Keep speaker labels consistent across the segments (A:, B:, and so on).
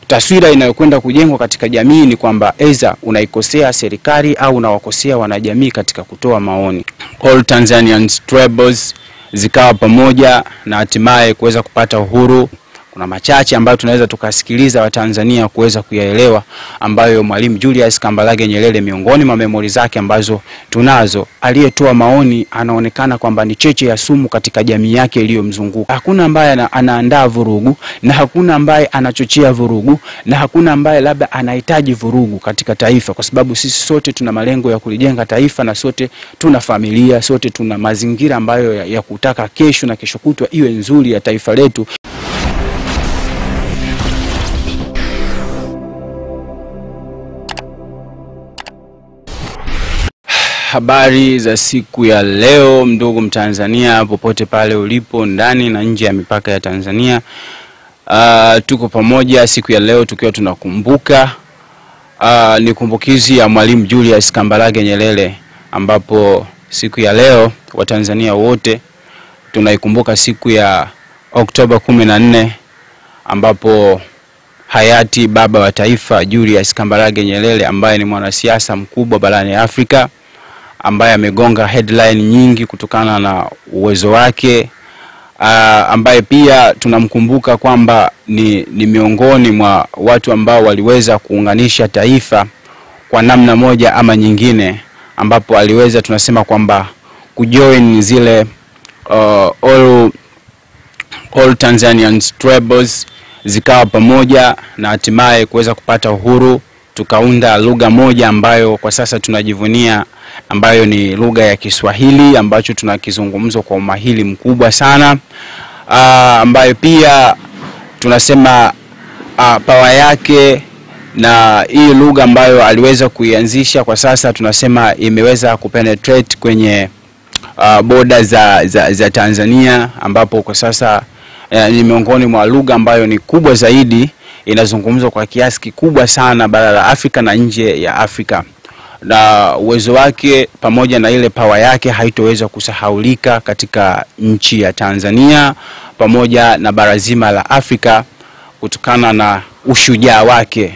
A: taswira inayokwenda kujengwa katika jamii ni kwamba eza unaikosea serikali au unawakosea wanajamii katika kutoa maoni. All Tanzanians tribals zikawa pamoja na hatimaye kuweza kupata uhuru. Kuna machache ambayo tunaweza tukasikiliza wa Tanzania kuweza kuyaelewa, ambayo Mwalimu Julius Kambarage Nyerere miongoni mwa memori zake ambazo tunazo, aliyetoa maoni anaonekana kwamba ni cheche ya sumu katika jamii yake iliyomzunguka. Hakuna ambaye anaandaa vurugu, na hakuna ambaye anachochea vurugu, na hakuna ambaye labda anahitaji vurugu katika taifa, kwa sababu sisi sote tuna malengo ya kulijenga taifa, na sote tuna familia, sote tuna mazingira ambayo ya kutaka kesho na kesho kutwa iwe nzuri ya taifa letu. Habari za siku ya leo ndugu Mtanzania popote pale ulipo ndani na nje ya mipaka ya Tanzania. Tuko pamoja siku ya leo tukiwa tunakumbuka ni kumbukizi ya Mwalimu Julius Kambarage Nyerere, ambapo siku ya leo Watanzania wote tunaikumbuka siku ya Oktoba 14, ambapo hayati baba wa taifa Julius Kambarage Nyerere, ambaye ni mwanasiasa mkubwa barani Afrika, ambaye amegonga headline nyingi kutokana na uwezo wake, ambaye pia tunamkumbuka kwamba ni miongoni mwa watu ambao waliweza kuunganisha taifa kwa namna moja ama nyingine, ambapo aliweza tunasema kwamba kujoin zile all Tanzanians tribals zikawa pamoja na hatimaye kuweza kupata uhuru. Tukaunda lugha moja ambayo kwa sasa tunajivunia, ambayo ni lugha ya Kiswahili, ambacho tunakizungumza kwa umahiri mkubwa sana, ambayo pia tunasema power yake na hii lugha ambayo aliweza kuianzisha kwa sasa tunasema imeweza kupenetrate kwenye border za Tanzania, ambapo kwa sasa ni miongoni mwa lugha ambayo ni kubwa zaidi, inazungumzwa kwa kiasi kikubwa sana bara la Afrika na nje ya Afrika. Na uwezo wake pamoja na ile power yake haitoweza kusahaulika katika nchi ya Tanzania pamoja na bara zima la Afrika kutokana na ushujaa wake.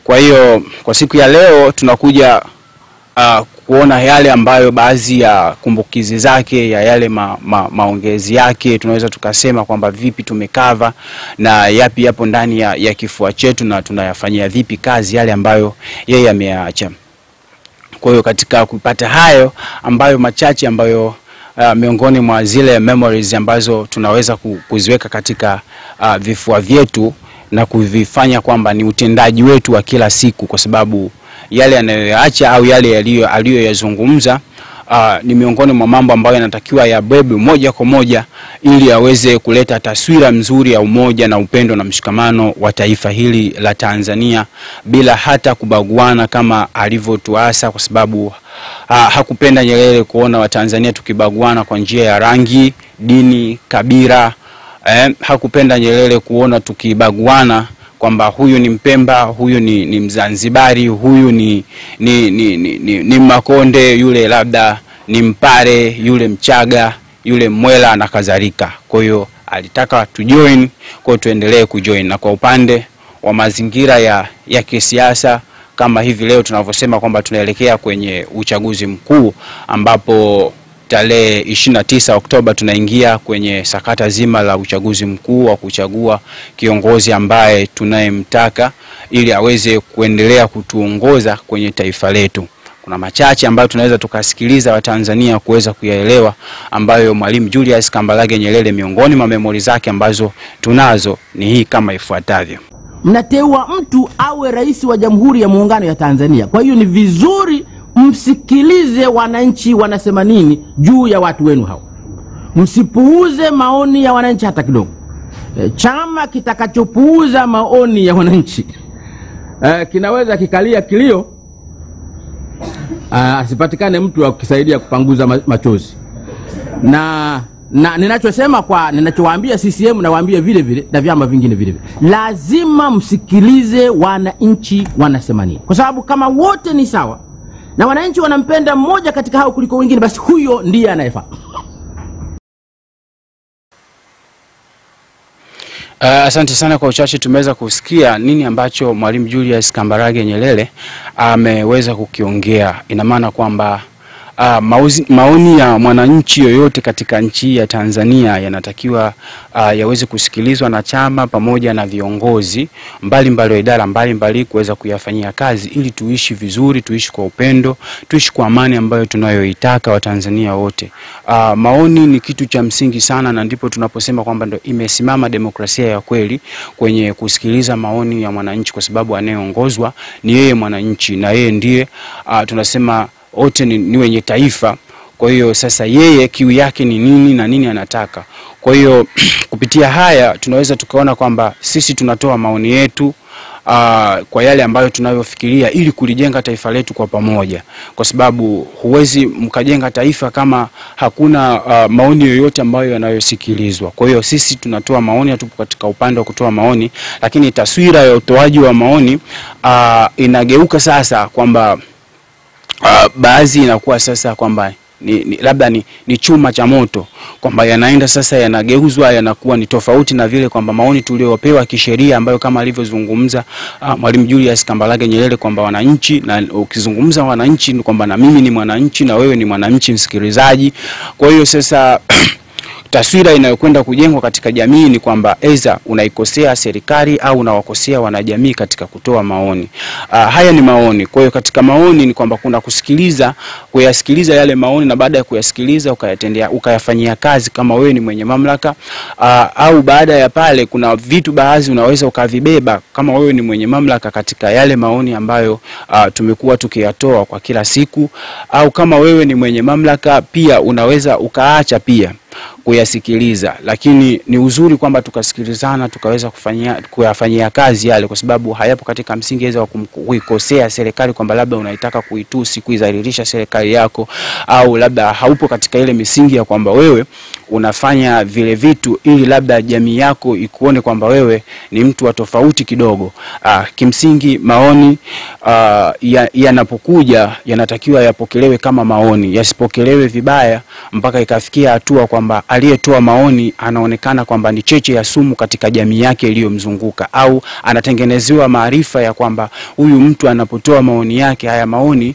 A: Kwa hiyo kwa siku ya leo tunakuja kuona yale ambayo baadhi ya kumbukizi zake, ya yale maongezi yake, tunaweza tukasema kwamba vipi tumekava na yapi yapo ndani ya kifua chetu na tunayafanyia vipi kazi yale ambayo yeye ameacha. Kwa hiyo katika kupata hayo ambayo machache ambayo miongoni mwa zile memories ambazo tunaweza kuziweka katika vifua vyetu na kuvifanya kwamba ni utendaji wetu wa kila siku, kwa sababu yale anayoyaacha au yale aliyoyazungumza ni miongoni mwa mambo ambayo yanatakiwa yabebe moja kwa moja ili aweze kuleta taswira nzuri ya umoja na upendo na mshikamano wa taifa hili la Tanzania, bila hata kubaguana kama alivyotuasa, kwa sababu hakupenda Nyerere kuona Watanzania tukibaguana kwa njia ya rangi, dini, kabila. Hakupenda Nyerere kuona tukibaguana kwamba huyu ni Mpemba, huyu ni Mzanzibari, huyu ni Makonde, yule labda ni Mpare, yule Mchaga, yule Mwela na kadhalika. Kwa hiyo alitaka tujoin, kwa tuendelee kujoin. Na kwa upande wa mazingira ya kisiasa, kama hivi leo tunavyosema kwamba tunaelekea kwenye uchaguzi mkuu, ambapo tarehe 29 Oktoba tunaingia kwenye sakata zima la uchaguzi mkuu wa kuchagua kiongozi ambaye tunayemtaka ili aweze kuendelea kutuongoza kwenye taifa letu. Kuna machache ambayo tunaweza tukasikiliza wa Tanzania kuweza kuyaelewa, ambayo Mwalimu Julius Kambarage Nyerere miongoni mwa memori zake ambazo tunazo ni hii kama ifuatavyo.
B: Mnateua mtu awe rais wa Jamhuri ya Muungano ya Tanzania. Kwa hiyo ni vizuri msikilize wananchi wanasema nini juu ya watu wenu hao. Msipuuze maoni ya wananchi hata kidogo. Chama kitakachopuuza maoni ya wananchi kinaweza kikalia kilio, asipatikane mtu wa kusaidia kupanguza machozi. Na ninachowaambia CCM na waambie vile vile na vyama vingine vile vile, lazima msikilize wananchi wanasema nini, kwa sababu kama wote ni sawa na wananchi wanampenda mmoja katika hao kuliko wengine, basi huyo ndiye anayefaa.
A: Asante sana. Kwa uchache tumeweza kusikia nini ambacho Mwalimu Julius Kambarage Nyerere ameweza kukiongea. Ina maana kwamba maoni ya mwananchi yoyote katika nchi ya Tanzania yanatakiwa yaweze kusikilizwa na chama pamoja na viongozi mbalimbali wa idara mbalimbali kuweza kuyafanyia kazi ili tuishi vizuri, tuishi kwa upendo, tuishi kwa amani ambayo tunayoitaka Watanzania wote. Maoni ni kitu cha msingi sana, na ndipo tunaposema kwamba ndio imesimama demokrasia ya kweli kwenye kusikiliza maoni ya mwananchi, kwa sababu anayeongozwa ni yeye mwananchi, na yeye ndiye tunasema wote ni wenye taifa. Kwa hiyo sasa yeye kiu yake ni nini na nini anataka. Kwa hiyo kupitia haya tunaweza tukaona kwamba sisi tunatoa maoni yetu kwa yale ambayo tunayofikiria ili kulijenga taifa letu kwa pamoja, kwa sababu huwezi mkajenga taifa kama hakuna maoni yoyote ambayo yanayosikilizwa. Kwa hiyo sisi tunatoa maoni, tupo katika upande wa kutoa maoni, lakini taswira ya utoaji wa maoni inageuka sasa kwamba baadhi inakuwa sasa kwamba labda ni chuma cha moto, kwamba yanaenda sasa yanageuzwa yanakuwa ni tofauti na vile kwamba maoni tuliopewa kisheria, ambayo kama alivyozungumza Mwalimu Julius Kambarage Nyerere kwamba wananchi, na ukizungumza wananchi ni kwamba na mimi ni mwananchi na wewe ni mwananchi msikilizaji. Kwa hiyo sasa taswira inayokwenda kujengwa katika jamii ni kwamba aidha unaikosea serikali au unawakosea wanajamii katika kutoa maoni. Haya ni maoni. Kwa hiyo katika maoni ni kwamba kuna kuyasikiliza yale maoni, na baada ya kuyasikiliza ukayafanyia kazi kama wewe ni mwenye mamlaka, au baada ya pale kuna vitu baadhi unaweza ukavibeba kama wewe ni mwenye mamlaka katika yale maoni ambayo tumekuwa tukiyatoa kwa kila siku, au kama wewe ni mwenye mamlaka pia unaweza ukaacha pia kuyasikiliza. Lakini ni uzuri kwamba tukasikilizana, tukaweza kuyafanyia kazi yale, kwa sababu hayapo katika msingi wa kuikosea serikali kwamba labda unaitaka kuitusi, kuidhalilisha serikali yako, au labda haupo katika ile misingi ya kwamba wewe unafanya vile vitu ili labda jamii yako ikuone kwamba wewe ni mtu wa tofauti kidogo. Kimsingi maoni yanapokuja yanatakiwa yapokelewe kama maoni, yasipokelewe vibaya mpaka ikafikia hatua kwamba aliyetoa maoni anaonekana kwamba ni cheche ya sumu katika jamii yake iliyomzunguka, au anatengenezewa maarifa ya kwamba huyu mtu anapotoa maoni yake, haya maoni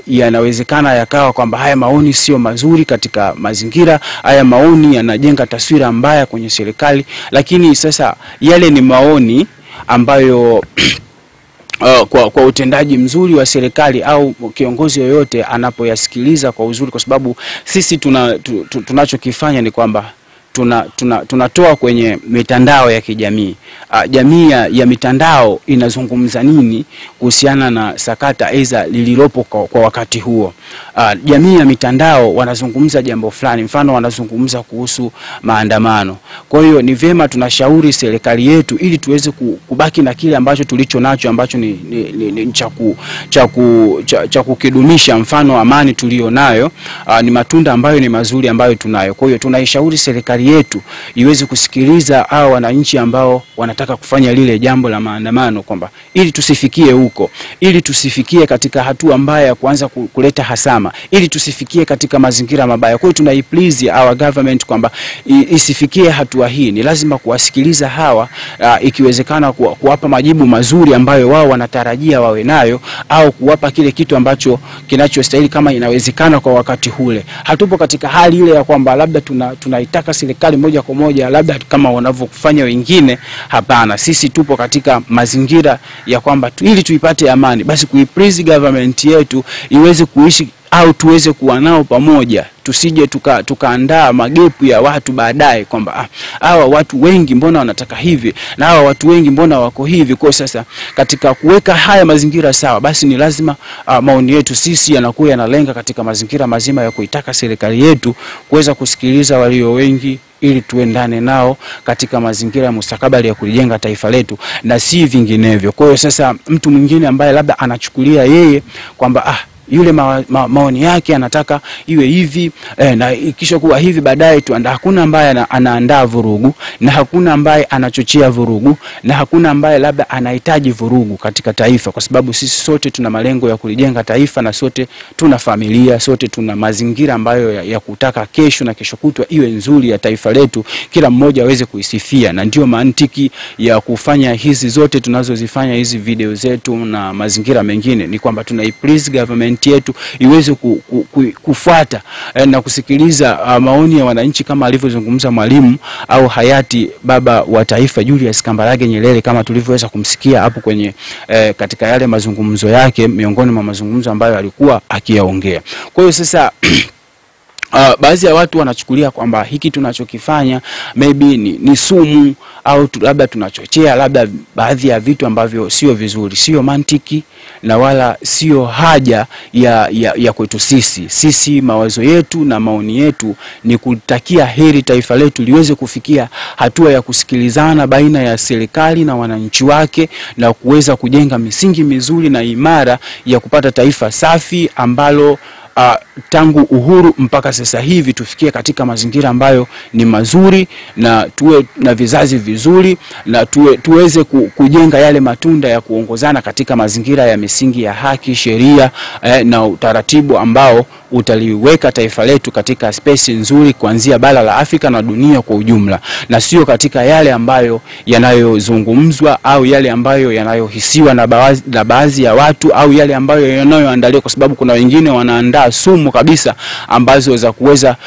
A: yanawezekana yakawa kwamba haya maoni sio mazuri katika mazingira, haya maoni yanajenga taswira mbaya kwenye serikali. Lakini sasa yale ni maoni ambayo kwa utendaji mzuri wa serikali au kiongozi yoyote anapoyasikiliza kwa uzuri, kwa sababu sisi tunachokifanya ni kwamba tunatoa kwenye mitandao ya kijamii. Jamii ya mitandao inazungumza nini kuhusiana na sakata aidha lililopo kwa wakati huo. Jamii ya mitandao wanazungumza jambo fulani, mfano wanazungumza kuhusu maandamano. Kwa hiyo ni vema tunashauri serikali yetu ili tuweze kubaki na kile ambacho tulicho nacho, ambacho ni cha kukidumisha, mfano amani tulionayo, ni matunda ambayo ni mazuri ambayo tunayo. Kwa hiyo tunaishauri serikali yetu iweze kusikiliza hao wananchi ambao wanataka kufanya lile jambo la maandamano, kwamba ili tusifikie huko, ili tusifikie katika hatua mbaya ya kuanza kuleta hasama, ili tusifikie katika mazingira mabaya. Kwa hiyo tunaiplease our government kwamba isifikie hatua hii. Ni lazima kuwasikiliza hawa, ikiwezekana kuwapa majibu mazuri ambayo wao wanatarajia wawe nayo, au kuwapa kile kitu ambacho kinachostahili kama inawezekana kwa wakati ule. Hatupo katika hali ile ya kwamba labda tunaitaka serikali moja kwa moja labda kama wanavyofanya wengine. Hapana, sisi tupo katika mazingira ya kwamba ili tuipate amani, basi kuiplease government yetu iweze kuishi au tuweze kuwa nao pamoja. Tusije tukaandaa magepu ya watu baadaye kwamba hawa watu wengi mbona wanataka hivi na hawa watu wengi mbona wako hivi. Kwa sasa katika kuweka haya mazingira sawa, basi ni lazima maoni yetu sisi yanakuwa yanalenga katika mazingira mazima ya kuitaka serikali yetu kuweza kusikiliza walio wengi ili tuendane nao katika mazingira ya mustakabali ya kujenga taifa letu na si vinginevyo. Kwa hiyo sasa mtu mwingine ambaye labda anachukulia yeye kwamba yule maoni yake anataka iwe hivi na ikisha kuwa hivi baadaye tu. Hakuna ambaye anaandaa vurugu, na hakuna ambaye anachochea vurugu, na hakuna ambaye labda anahitaji vurugu katika taifa, kwa sababu sisi sote tuna malengo ya kulijenga taifa, na sote tuna familia, sote tuna mazingira ambayo ya kutaka kesho na kesho kutwa iwe nzuri ya taifa letu, kila mmoja aweze kuisifia. Na ndio mantiki ya kufanya hizi zote tunazozifanya hizi video zetu na mazingira mengine, ni kwamba please government yetu iweze kufuata na kusikiliza maoni ya wananchi, kama alivyozungumza Mwalimu au hayati baba wa taifa Julius Kambarage Nyerere, kama tulivyoweza kumsikia hapo kwenye katika yale mazungumzo yake, miongoni mwa mazungumzo ambayo alikuwa akiyaongea. Kwa hiyo sasa baadhi ya watu wanachukulia kwamba hiki tunachokifanya maybe ni sumu, au labda tunachochea labda baadhi ya vitu ambavyo sio vizuri, sio mantiki, na wala sio haja ya kwetu sisi. Mawazo yetu na maoni yetu ni kutakia heri taifa letu liweze kufikia hatua ya kusikilizana baina ya serikali na wananchi wake, na kuweza kujenga misingi mizuri na imara ya kupata taifa safi ambalo tangu uhuru mpaka sasa hivi tufikie katika mazingira ambayo ni mazuri, na tuwe na vizazi vizuri, na tuweze kujenga yale matunda ya kuongozana katika mazingira ya misingi ya haki, sheria na utaratibu ambao utaliweka taifa letu katika space nzuri kuanzia bara la Afrika na dunia kwa ujumla, na sio katika yale ambayo yanayozungumzwa au yale ambayo yanayohisiwa na baadhi ya watu, au yale ambayo yanayoandaliwa, kwa sababu kuna wengine wanaandaa sumu kabisa ambazo za kuweza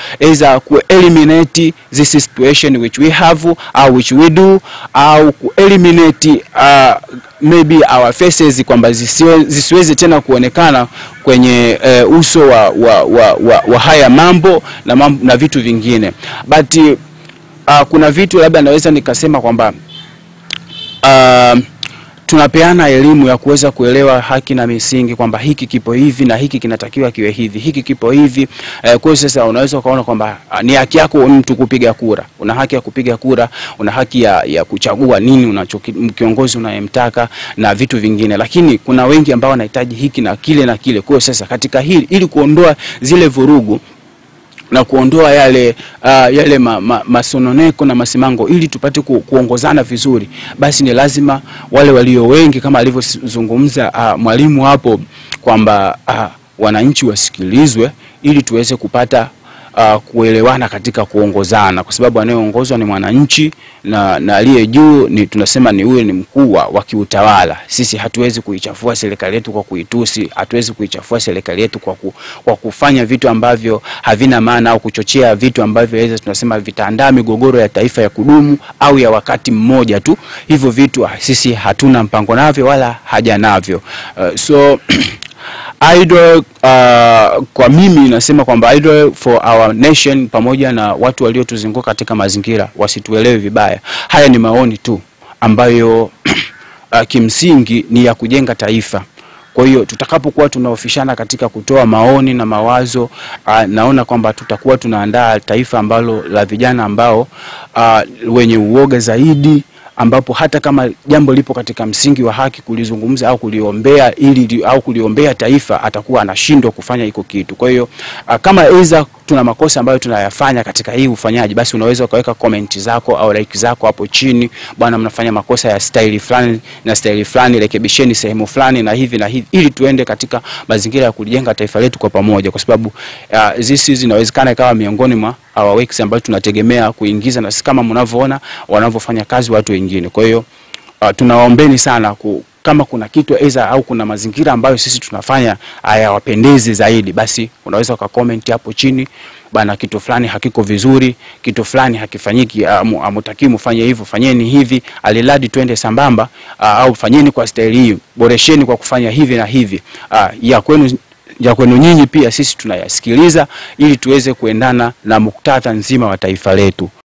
A: eliminate this situation which we have au which we do, au eliminate maybe our faces, kwamba zisiweze tena kuonekana kwenye uso wa haya mambo na vitu vingine. But kuna vitu labda naweza nikasema kwamba tunapeana elimu ya kuweza kuelewa haki na misingi, kwamba hiki kipo hivi na hiki kinatakiwa kiwe hivi, hiki kipo hivi. Kwa sasa unaweza kuona kwamba ni haki yako mtu kupiga kura, una haki ya kupiga kura, una haki ya kuchagua nini kiongozi unayemtaka na vitu vingine, lakini kuna wengi ambao wanahitaji hiki na kile na kile. Kwa sasa katika hili, ili kuondoa zile vurugu na kuondoa yale masononeko na masimango, ili tupate kuongozana vizuri, basi ni lazima wale walio wengi, kama alivyozungumza Mwalimu hapo, kwamba wananchi wasikilizwe ili tuweze kupata kuelewana katika kuongozana, kwa sababu anayeongozwa ni mwananchi, na aliye juu tunasema ni huyo ni mkuu wa kiutawala. Sisi hatuwezi kuichafua serikali yetu kwa kuitusi, hatuwezi kuichafua serikali yetu kwa kufanya vitu ambavyo havina maana, au kuchochea vitu ambavyo tunasema vitaandaa migogoro ya taifa ya kudumu au ya wakati mmoja tu. Hivyo vitu sisi hatuna mpango navyo wala haja navyo. Idol kwa mimi nasema kwamba idol for our nation, pamoja na watu waliotuzunguka katika mazingira, wasituelewe vibaya. Haya ni maoni tu ambayo kimsingi ni ya kujenga taifa. Kwa hiyo tutakapokuwa tunaofishana katika kutoa maoni na mawazo, naona kwamba tutakuwa tunaandaa taifa ambalo la vijana ambao wenye uoga zaidi, ambapo hata kama jambo lipo katika msingi wa haki kulizungumza au kuliombea taifa, atakuwa anashindwa kufanya hiko kitu. Kwa hiyo kama tuna makosa ambayo tunayafanya katika hii ufanyaji, basi unaweza ukaweka comment zako au like zako hapo chini, bwana mnafanya makosa ya style fulani na style fulani, rekebisheni sehemu fulani na hivi na hivi, ili tuende katika mazingira ya kujenga taifa letu kwa pamoja, kwa sababu zinawezekana ikawa miongoni mwa our works ambayo tunategemea kuingiza, na kama mnavyoona wanavyofanya kazi watu wengine. Kwa hiyo tunawaombeni sana kama kuna kitu au kuna mazingira ambayo sisi tunafanya hayawapendezi zaidi, basi unaweza comment hapo chini, bana kitu fulani hakiko vizuri, kitu fulani hakifanyiki, hamtaki mfanye hivyo, fanyeni hivi, aliladi twende sambamba, au fanyeni kwa style hii, boresheni kwa kufanya hivi na hivi. Ya kwenu nyinyi pia sisi tunayasikiliza, ili tuweze kuendana na muktadha nzima wa taifa letu.